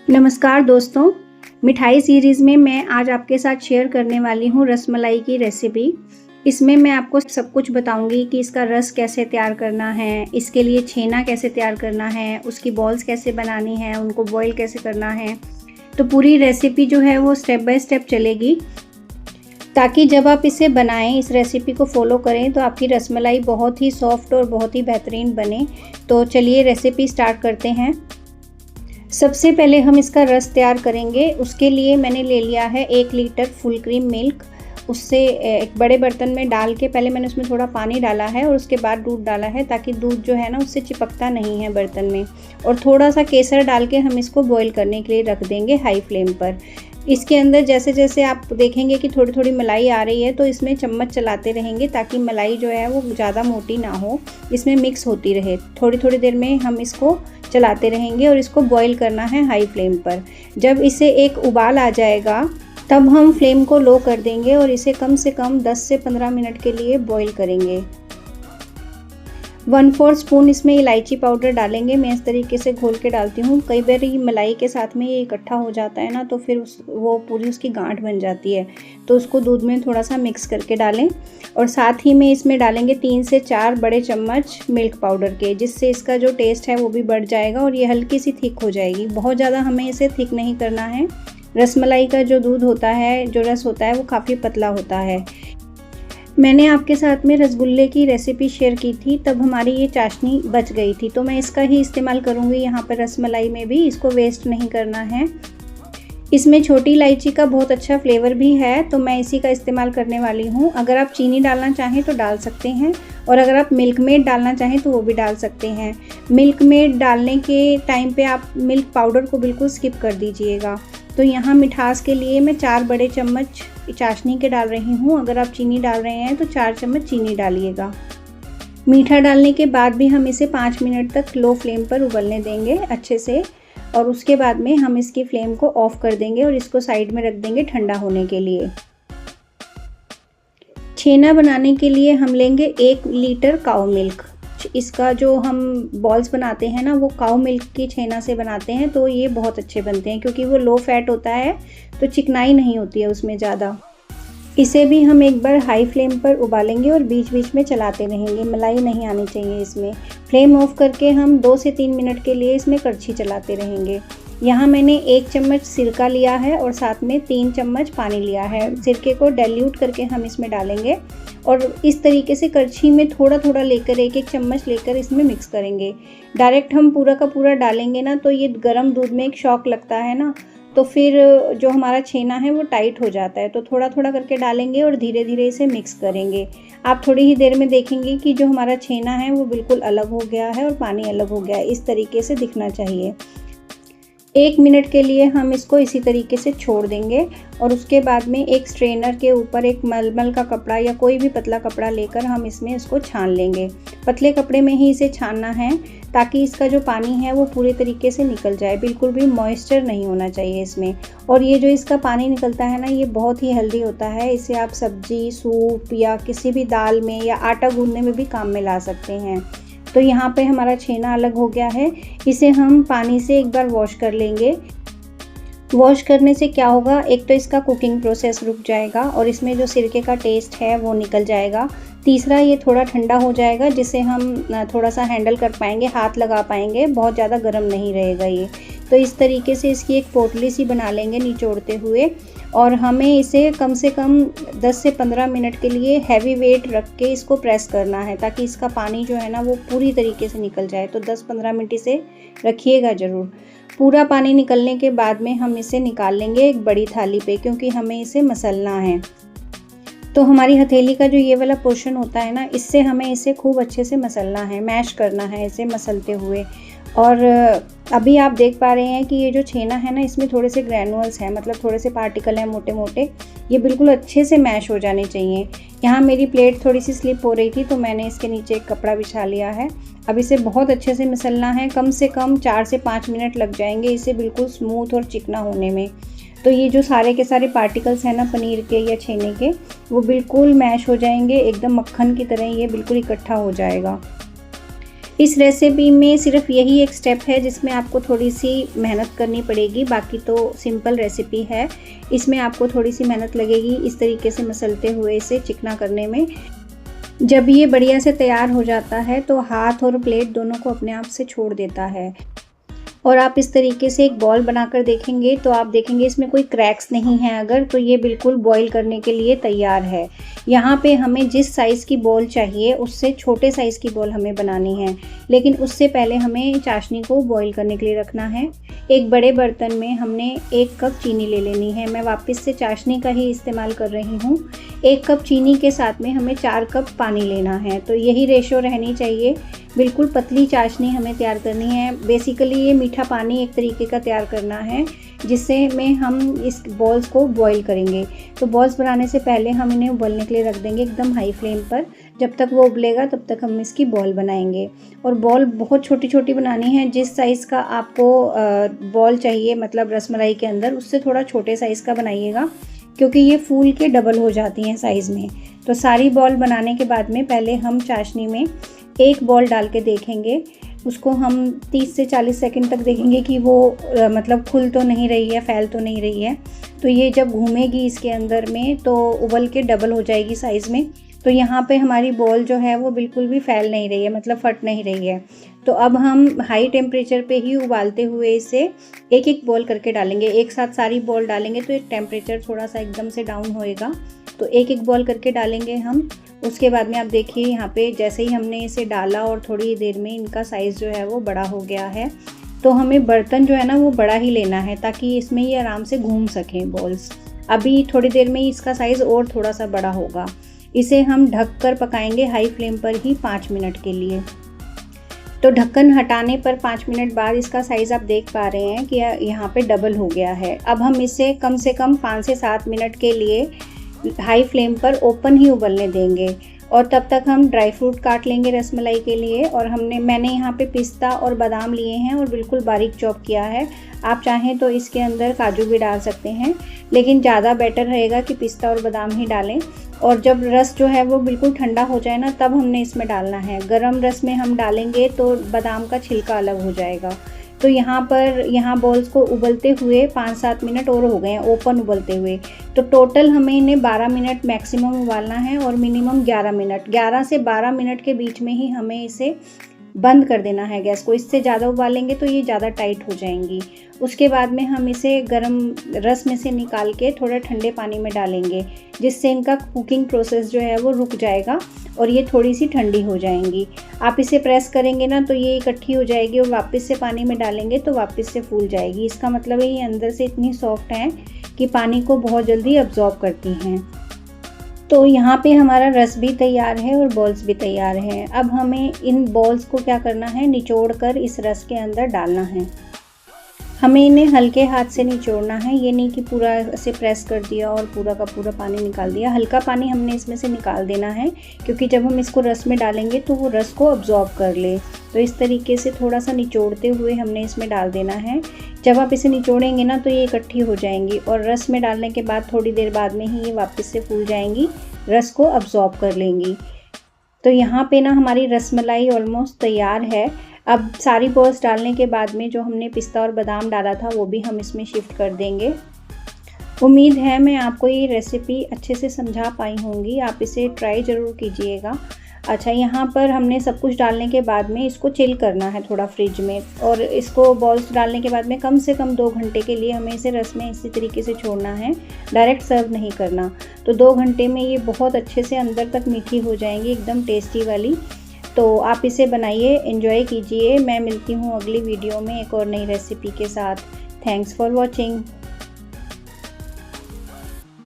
नमस्कार दोस्तों, मिठाई सीरीज़ में मैं आज आपके साथ शेयर करने वाली हूँ रसमलाई की रेसिपी। इसमें मैं आपको सब कुछ बताऊँगी कि इसका रस कैसे तैयार करना है, इसके लिए छेना कैसे तैयार करना है, उसकी बॉल्स कैसे बनानी है, उनको बॉईल कैसे करना है। तो पूरी रेसिपी जो है वो स्टेप बाय स्टेप चलेगी, ताकि जब आप इसे बनाएं, इस रेसिपी को फॉलो करें तो आपकी रसमलाई बहुत ही सॉफ्ट और बहुत ही बेहतरीन बने। तो चलिए रेसिपी स्टार्ट करते हैं। सबसे पहले हम इसका रस तैयार करेंगे। उसके लिए मैंने ले लिया है 1 लीटर फुल क्रीम मिल्क। उससे एक बड़े बर्तन में डाल के पहले मैंने उसमें थोड़ा पानी डाला है और उसके बाद दूध डाला है, ताकि दूध जो है ना उससे चिपकता नहीं है बर्तन में। और थोड़ा सा केसर डाल के हम इसको बॉईल करने के लिए रख देंगे हाई फ्लेम पर। इसके अंदर जैसे जैसे आप देखेंगे कि थोड़ी थोड़ी मलाई आ रही है, तो इसमें चम्मच चलाते रहेंगे ताकि मलाई जो है वो ज़्यादा मोटी ना हो, इसमें मिक्स होती रहे। थोड़ी थोड़ी देर में हम इसको चलाते रहेंगे और इसको बॉईल करना है हाई फ्लेम पर। जब इसे एक उबाल आ जाएगा तब हम फ्लेम को लो कर देंगे और इसे कम से कम 10 से 15 मिनट के लिए बॉईल करेंगे। 1/4 स्पून इसमें इलायची पाउडर डालेंगे। मैं इस तरीके से घोल के डालती हूँ। कई बार मलाई के साथ में ये इकट्ठा हो जाता है ना, तो फिर वो पूरी उसकी गांठ बन जाती है, तो उसको दूध में थोड़ा सा मिक्स करके डालें। और साथ ही में इसमें डालेंगे 3 से 4 बड़े चम्मच मिल्क पाउडर के, जिससे इसका जो टेस्ट है वो भी बढ़ जाएगा और ये हल्की सी थिक हो जाएगी। बहुत ज़्यादा हमें इसे थिक नहीं करना है। रसमलाई का जो दूध होता है, जो रस होता है, वो काफ़ी पतला होता है। मैंने आपके साथ में रसगुल्ले की रेसिपी शेयर की थी, तब हमारी ये चाशनी बच गई थी, तो मैं इसका ही इस्तेमाल करूँगी यहाँ पर रसमलाई में भी। इसको वेस्ट नहीं करना है। इसमें छोटी इलायची का बहुत अच्छा फ्लेवर भी है, तो मैं इसी का इस्तेमाल करने वाली हूँ। अगर आप चीनी डालना चाहें तो डाल सकते हैं, और अगर आप मिल्क मेड डालना चाहें तो वो भी डाल सकते हैं। मिल्क मेड डालने के टाइम पे आप मिल्क पाउडर को बिल्कुल स्किप कर दीजिएगा। तो यहाँ मिठास के लिए मैं 4 बड़े चम्मच चाशनी के डाल रही हूँ। अगर आप चीनी डाल रहे हैं तो 4 चम्मच चीनी डालिएगा। मीठा डालने के बाद भी हम इसे 5 मिनट तक लो फ्लेम पर उबलने देंगे अच्छे से, और उसके बाद में हम इसकी फ्लेम को ऑफ कर देंगे और इसको साइड में रख देंगे ठंडा होने के लिए। छेना बनाने के लिए हम लेंगे 1 लीटर काऊ मिल्क। इसका जो हम बॉल्स बनाते हैं ना, वो काऊ मिल्क की छेना से बनाते हैं, तो ये बहुत अच्छे बनते हैं क्योंकि वो लो फैट होता है, तो चिकनाई नहीं होती है उसमें ज़्यादा। इसे भी हम एक बार हाई फ्लेम पर उबालेंगे और बीच बीच में चलाते रहेंगे। मलाई नहीं आनी चाहिए इसमें। फ्लेम ऑफ करके हम 2 से 3 मिनट के लिए इसमें कड़छी चलाते रहेंगे। यहाँ मैंने 1 चम्मच सिरका लिया है और साथ में 3 चम्मच पानी लिया है। सिरके को डाइल्यूट करके हम इसमें डालेंगे और इस तरीके से कड़छी में थोड़ा थोड़ा लेकर 1-1 चम्मच लेकर इसमें मिक्स करेंगे। डायरेक्ट हम पूरा का पूरा डालेंगे ना, तो ये गर्म दूध में एक शॉक लगता है ना, तो फिर जो हमारा छेना है वो टाइट हो जाता है। तो थोड़ा थोड़ा करके डालेंगे और धीरे धीरे इसे मिक्स करेंगे। आप थोड़ी ही देर में देखेंगे कि जो हमारा छेना है वो बिल्कुल अलग हो गया है और पानी अलग हो गया है। इस तरीके से दिखना चाहिए। 1 मिनट के लिए हम इसको इसी तरीके से छोड़ देंगे और उसके बाद में एक स्ट्रेनर के ऊपर एक मलमल का कपड़ा या कोई भी पतला कपड़ा लेकर हम इसमें इसको छान लेंगे। पतले कपड़े में ही इसे छानना है, ताकि इसका जो पानी है वो पूरे तरीके से निकल जाए। बिल्कुल भी मॉइस्चर नहीं होना चाहिए इसमें। और ये जो इसका पानी निकलता है ना, ये बहुत ही हेल्दी होता है। इसे आप सब्जी, सूप या किसी भी दाल में या आटा गूंदने में भी काम में ला सकते हैं। तो यहाँ पे हमारा छेना अलग हो गया है। इसे हम पानी से एक बार वॉश कर लेंगे। वॉश करने से क्या होगा, एक तो इसका कुकिंग प्रोसेस रुक जाएगा और इसमें जो सिरके का टेस्ट है वो निकल जाएगा। तीसरा, ये थोड़ा ठंडा हो जाएगा, जिससे हम थोड़ा सा हैंडल कर पाएंगे, हाथ लगा पाएंगे, बहुत ज़्यादा गर्म नहीं रहेगा ये। तो इस तरीके से इसकी एक पोटली सी बना लेंगे निचोड़ते हुए, और हमें इसे कम से कम 10 से 15 मिनट के लिए हैवी वेट रख के इसको प्रेस करना है, ताकि इसका पानी जो है ना वो पूरी तरीके से निकल जाए। तो 10-15 मिनट इसे रखिएगा ज़रूर। पूरा पानी निकलने के बाद में हम इसे निकाल लेंगे एक बड़ी थाली पे, क्योंकि हमें इसे मसलना है। तो हमारी हथेली का जो ये वाला पोर्शन होता है ना, इससे हमें इसे खूब अच्छे से मसलना है, मैश करना है इसे मसलते हुए। और अभी आप देख पा रहे हैं कि ये जो छेना है ना, इसमें थोड़े से ग्रैनुअल्स हैं, मतलब थोड़े से पार्टिकल हैं मोटे मोटे। ये बिल्कुल अच्छे से मैश हो जाने चाहिए। यहाँ मेरी प्लेट थोड़ी सी स्लिप हो रही थी, तो मैंने इसके नीचे एक कपड़ा बिछा लिया है। अब इसे बहुत अच्छे से मसलना है। कम से कम 4 से 5 मिनट लग जाएंगे इसे बिल्कुल स्मूथ और चिकना होने में। तो ये जो सारे के सारे पार्टिकल्स हैं ना पनीर के या छेने के, वो बिल्कुल मैश हो जाएंगे, एकदम मक्खन की तरह ये बिल्कुल इकट्ठा हो जाएगा। इस रेसिपी में सिर्फ यही एक स्टेप है जिसमें आपको थोड़ी सी मेहनत करनी पड़ेगी, बाकी तो सिंपल रेसिपी है। इसमें आपको थोड़ी सी मेहनत लगेगी इस तरीके से मसलते हुए इसे चिकना करने में। जब ये बढ़िया से तैयार हो जाता है तो हाथ और प्लेट दोनों को अपने आप से छोड़ देता है। और आप इस तरीके से एक बॉल बनाकर देखेंगे तो आप देखेंगे इसमें कोई क्रैक्स नहीं है अगर, तो ये बिल्कुल बॉईल करने के लिए तैयार है। यहाँ पे हमें जिस साइज़ की बॉल चाहिए उससे छोटे साइज़ की बॉल हमें बनानी है, लेकिन उससे पहले हमें चाशनी को बॉईल करने के लिए रखना है। एक बड़े बर्तन में हमने 1 कप चीनी ले लेनी है। मैं वापस से चाशनी का ही इस्तेमाल कर रही हूँ। 1 कप चीनी के साथ में हमें 4 कप पानी लेना है, तो यही रेशो रहनी चाहिए। बिल्कुल पतली चाशनी हमें तैयार करनी है। बेसिकली ये मीठा पानी एक तरीके का तैयार करना है जिससे में हम इस बॉल्स को बॉईल करेंगे। तो बॉल्स बनाने से पहले हम इन्हें उबलने के लिए रख देंगे एकदम हाई फ्लेम पर। जब तक वो उबलेगा तब तक हम इसकी बॉल बनाएंगे। और बॉल बहुत छोटी छोटी बनानी है। जिस साइज़ का आपको बॉल चाहिए, मतलब रसमलाई के अंदर, उससे थोड़ा छोटे साइज़ का बनाइएगा, क्योंकि ये फूल के डबल हो जाती हैं साइज़ में। तो सारी बॉल बनाने के बाद में पहले हम चाशनी में 1 बॉल डाल के देखेंगे। उसको हम 30 से 40 सेकंड तक देखेंगे कि वो मतलब खुल तो नहीं रही है, फैल तो नहीं रही है। तो ये जब घूमेगी इसके अंदर में तो उबल के डबल हो जाएगी साइज़ में। तो यहाँ पे हमारी बॉल जो है वो बिल्कुल भी फैल नहीं रही है, मतलब फट नहीं रही है। तो अब हम हाई टेम्परेचर पे ही उबालते हुए इसे एक एक बॉल करके डालेंगे। एक साथ सारी बॉल डालेंगे तो एक टेम्परेचर थोड़ा सा एकदम से डाउन होएगा। तो एक एक बॉल करके डालेंगे हम। उसके बाद में आप देखिए यहाँ पे जैसे ही हमने इसे डाला और थोड़ी देर में इनका साइज़ जो है वो बड़ा हो गया है। तो हमें बर्तन जो है ना वो बड़ा ही लेना है ताकि इसमें ये आराम से घूम सकें बॉल्स। अभी थोड़ी देर में इसका साइज़ और थोड़ा सा बड़ा होगा। इसे हम ढक कर पकाएंगे हाई फ्लेम पर ही 5 मिनट के लिए। तो ढक्कन हटाने पर 5 मिनट बाद इसका साइज़ आप देख पा रहे हैं कि यहाँ पे डबल हो गया है। अब हम इसे कम से कम 5 से 7 मिनट के लिए हाई फ्लेम पर ओपन ही उबलने देंगे। और तब तक हम ड्राई फ्रूट काट लेंगे रसमलाई के लिए। और मैंने यहाँ पे पिस्ता और बादाम लिए हैं और बिल्कुल बारीक चॉप किया है। आप चाहें तो इसके अंदर काजू भी डाल सकते हैं, लेकिन ज़्यादा बेटर रहेगा कि पिस्ता और बादाम ही डालें। और जब रस जो है वो बिल्कुल ठंडा हो जाए ना, तब हमने इसमें डालना है। गरम रस में हम डालेंगे तो बादाम का छिलका अलग हो जाएगा। तो यहाँ बॉल्स को उबलते हुए 5-7 मिनट और हो गए हैं ओपन उबलते हुए। तो टोटल हमें इन्हें 12 मिनट मैक्सिमम उबालना है और मिनिमम 11 मिनट। 11 से 12 मिनट के बीच में ही हमें इसे बंद कर देना है गैस को। इससे ज़्यादा उबालेंगे तो ये ज़्यादा टाइट हो जाएंगी। उसके बाद में हम इसे गर्म रस में से निकाल के थोड़ा ठंडे पानी में डालेंगे, जिससे इनका कुकिंग प्रोसेस जो है वो रुक जाएगा और ये थोड़ी सी ठंडी हो जाएंगी। आप इसे प्रेस करेंगे ना तो ये इकट्ठी हो जाएगी और वापस से पानी में डालेंगे तो वापस से फूल जाएगी। इसका मतलब है ये अंदर से इतनी सॉफ्ट हैं कि पानी को बहुत जल्दी अब्जॉर्ब करती हैं। तो यहाँ पे हमारा रस भी तैयार है और बॉल्स भी तैयार हैं। अब हमें इन बॉल्स को क्या करना है, निचोड़ कर इस रस के अंदर डालना है। हमें इन्हें हल्के हाथ से निचोड़ना है, ये नहीं कि पूरा ऐसे प्रेस कर दिया और पूरा का पूरा पानी निकाल दिया। हल्का पानी हमने इसमें से निकाल देना है, क्योंकि जब हम इसको रस में डालेंगे तो वो रस को अब्जॉर्ब कर ले। तो इस तरीके से थोड़ा सा निचोड़ते हुए हमने इसमें डाल देना है। जब आप इसे निचोड़ेंगे ना तो ये इकट्ठी हो जाएंगी और रस में डालने के बाद थोड़ी देर बाद में ही ये वापस से फूल जाएंगी, रस को अब्जॉर्ब कर लेंगी। तो यहाँ पे ना हमारी रसमलाई ऑलमोस्ट तैयार है। अब सारी बॉल्स डालने के बाद में जो हमने पिस्ता और बादाम डाला था वो भी हम इसमें शिफ्ट कर देंगे। उम्मीद है मैं आपको ये रेसिपी अच्छे से समझा पाई होंगी। आप इसे ट्राई ज़रूर कीजिएगा। अच्छा, यहाँ पर हमने सब कुछ डालने के बाद में इसको चिल करना है थोड़ा फ्रिज में, और इसको बॉल्स डालने के बाद में कम से कम 2 घंटे के लिए हमें इसे रस में इसी तरीके से छोड़ना है, डायरेक्ट सर्व नहीं करना। तो 2 घंटे में ये बहुत अच्छे से अंदर तक मीठी हो जाएंगी, एकदम टेस्टी वाली। तो आप इसे बनाइए, एंजॉय कीजिए। मैं मिलती हूँ अगली वीडियो में एक और नई रेसिपी के साथ। Thanks for watching.